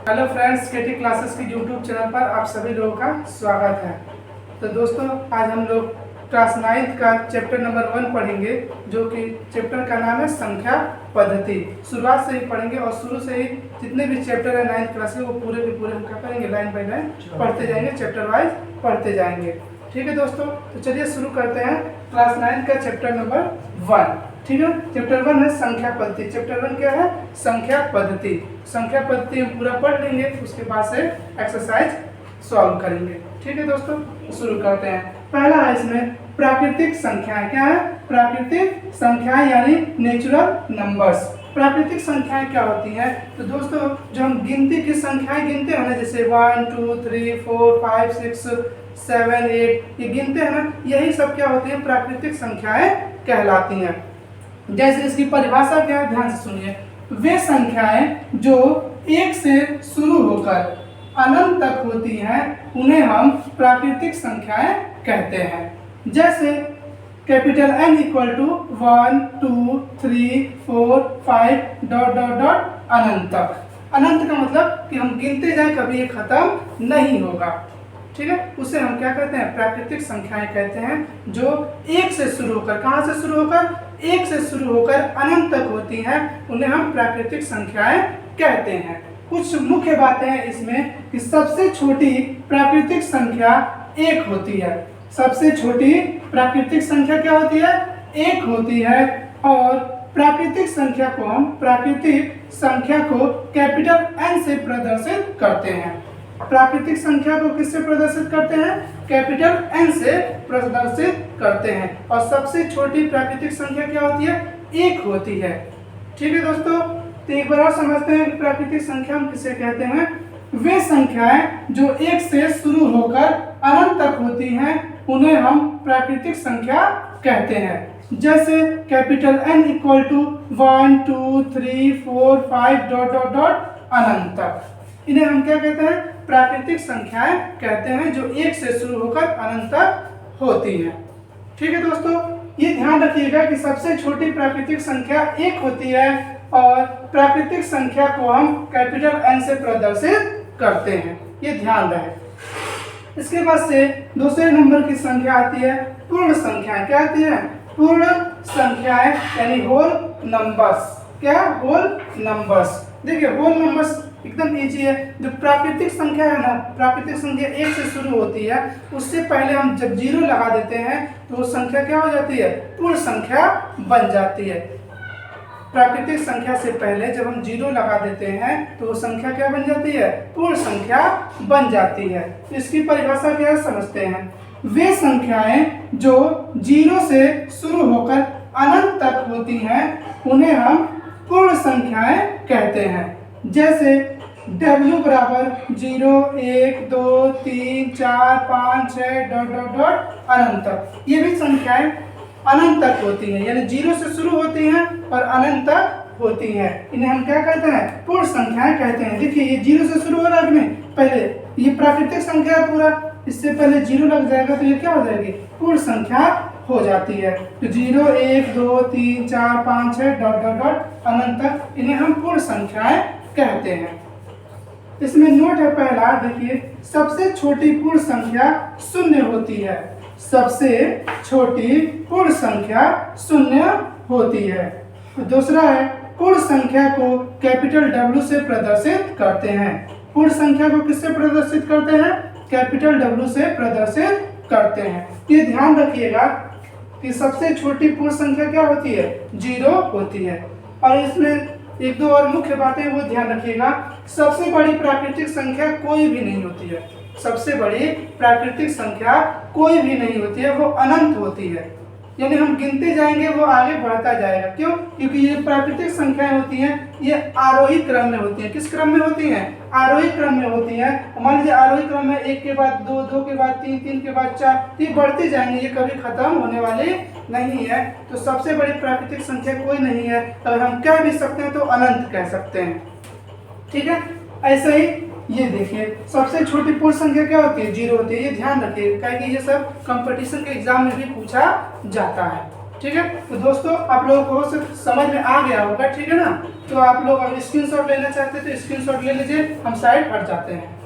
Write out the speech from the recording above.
Hello friends, केटी classes के YouTube channel पर आप सभी लोगों का स्वागत है। तो दोस्तों, आज हम लोग क्लास 9th का चैप्टर नंबर 1 पढ़ेंगे, जो कि चैप्टर का नाम है संख्या पद्धति। शुरुआत से ही पढ़ेंगे और शुरू से ही जितने भी चैप्टर है 9th क्लास के वो पूरे के पूरे हम क्या करेंगे, लाइन बाय लाइन पढ़ते जाएंगे, चैप्टर वाइज पढ़ते जाएंगे। ठीक है दोस्तों, तो चलिए शुरू करते हैं क्लास 9th का चैप्टर नंबर 1। ठीक है, चैप्टर 1 है संख्या पद्धति। चैप्टर 1 क्या है? संख्या पद्धति। संख्या पद्धति हम पूरा पढ़ लेंगे, उसके बाद से एक्सरसाइज सॉल्व करेंगे। ठीक है दोस्तों, शुरू करते हैं। पहला है इसमें प्राकृतिक संख्याएं। क्या है? प्राकृतिक संख्याएं यानी नेचुरल नंबर्स। प्राकृतिक संख्याएं क्या होती हैं? तो दोस्तों, जो हम गिनती की संख्याएं गिनते हैं ना, जैसे 1 2 3 4 5 6 7 8 ये गिनते हैं ना, यही सब क्या होती है? प्राकृतिक संख्याएं कहलाती हैं। जैसे इसकी परिभाषा क्या है, ध्यान से सुनिए। वे संख्याएं जो 1 से शुरू होकर अनंत तक होती हैं उन्हें हम प्राकृतिक संख्याएं कहते हैं। जैसे capital N equal to 1 2 3 4 5 dot dot dot अनंत तक। अनंत का मतलब कि हम गिनते जाएं, कभी ये खत्म नहीं होगा। ठीक है, उसे हम क्या कहते हैं? प्राकृतिक संख्याएं कहते हैं, जो 1 से शुरू होकर, कहां से शुरू होकर? 1 से शुरू होकर अनंत तक होती हैं, उन्हें हम प्राकृतिक संख्याएं कहते हैं। कुछ मुख्य बातें हैं इसमें कि सबसे छोटी प्राकृतिक संख्या 1 होती है। सबसे छोटी प्राकृतिक संख्या क्या होती है? 1 होती है। और प्राकृतिक संख्या को हम कैपिटल N से प्रदर्शित करते हैं। प्राकृतिक संख्या को किससे प्रदर्शित करते हैं? कैपिटल N से प्रदर्शित करते हैं। और सबसे छोटी प्राकृतिक संख्या क्या होती है? 1 होती है। ठीक है दोस्तों, तो एक बार और समझते हैं कि प्राकृतिक संख्या हम किसे कहते हैं। वे संख्याएं जो 1 से शुरू होकर अनंत तक होती हैं उन्हें हम प्राकृतिक संख्या कहते हैं। जैसे capital N equal to 1 2 3 4 5 dot dot dot अनंत तक, इन्हें हम क्या कहते हैं? प्राकृतिक संख्याएं कहते हैं, जो 1 से शुरू होकर अनंत तक होती हैं। ठीक है दोस्तों, ये ध्यान रखिएगा कि सबसे छोटी प्राकृतिक संख्या 1 होती है और प्राकृतिक संख्या को हम कैपिटल N से प्रदर्शित करते हैं, ये ध्यान रहे। इसके बाद से दूसरे नंबर की संख्या आती है पूर्ण संख्याएं। क्या आती है? पूर्ण संख्याएं यानी होल नंबर्स। क्या? Whole numbers. देखिए, होल नंबर्स एकदम इजी है। जो प्राकृतिक संख्या है ना, प्राकृतिक संख्या 1 से शुरू होती है, उससे पहले हम जब 0 लगा देते हैं तो वो संख्या क्या हो जाती है? पूर्ण संख्या बन जाती है। प्राकृतिक संख्या से पहले जब हम 0 लगा देते हैं तो वो संख्या क्या बन जाती है? पूर्ण संख्या बन जाती है। इसकी परिभाषा क्या है, समझते हैं। वे संख्याएं जो 0 से शुरू होकर अनंत तक होती हैं उन्हें हम पूर्ण संख्याएं कहते हैं। जैसे W बराबर 0 1 2 3 4 5 6 डॉट डॉट डॉट अनंत तक, ये भी संख्याएं अनंत तक होती हैं, यानी 0 से शुरू होती हैं और अनंत तक होती हैं। इन्हें हम क्या कहते हैं? पूर्ण संख्याएं कहते हैं। देखिए, ये 0 से शुरू हो रहा है, पहले ये प्राकृतिक संख्या है पूरा, इससे पहले 0 लग जाएगा तो ये क्या हो जाएगी? पूर्ण संख्या हो जाती है। तो 0 1 2 3 4 5 6 डॉट डॉट डॉट अनंत तक, इन्हें हम पूर्ण संख्याएं कहते हैं। इसमें नोट है पहला, देखिए, सबसे छोटी पूर्ण संख्या 0 होती है। सबसे छोटी पूर्ण संख्या 0 होती है। दूसरा है पूर्ण संख्या को कैपिटल W से प्रदर्शित करते हैं। पूर्ण संख्या को किससे प्रदर्शित करते हैं? कैपिटल W से प्रदर्शित करते हैं। ये ध्यान रखिएगा कि सबसे छोटी पूर्ण संख्या क्या होती है? 0 होती है। और इसमें एक दो और मुख्य बातें वो ध्यान रखिएगा। सबसे बड़ी प्राकृतिक संख्या कोई भी नहीं होती है। सबसे बड़ी प्राकृतिक संख्या कोई भी नहीं होती है, वो अनंत होती है। यानी हम गिनते जाएंगे, वो आगे बढ़ता जाएगा। क्यों? क्योंकि ये प्राकृतिक संख्याएं होती हैं, ये आरोही क्रम में होती हैं। किस क्रम में होती हैं? आरोही क्रम में होती हैं। मान लीजिए आरोही क्रम में 1 के बाद 2, 2 के बाद 3, 3 के बाद 4, ये बढ़ते जाएंगे, ये कभी खत्म होने वाली नहीं है। तो सबसे बड़ी प्राकृतिक संख्या कोई नहीं है, अगर हम कह भी सकते हैं तो अनंत कह सकते हैं। ठीक है, ऐसे ही ये देखिए, सबसे छोटी पूर्ण संख्या क्या होती है? 0 होती है। ये ध्यान रखिए, क्योंकि ये सब कंपटीशन के एग्जाम में भी पूछा जाता है। ठीक है। तो दोस्तों आप लोगों को समझ में आ गया होगा, ठीक है ना। तो आप लोग अगर स्क्रीनशॉट लेना चाहते हैं तो स्क्रीनशॉट ले लीजिए, हम साइड हट जाते हैं।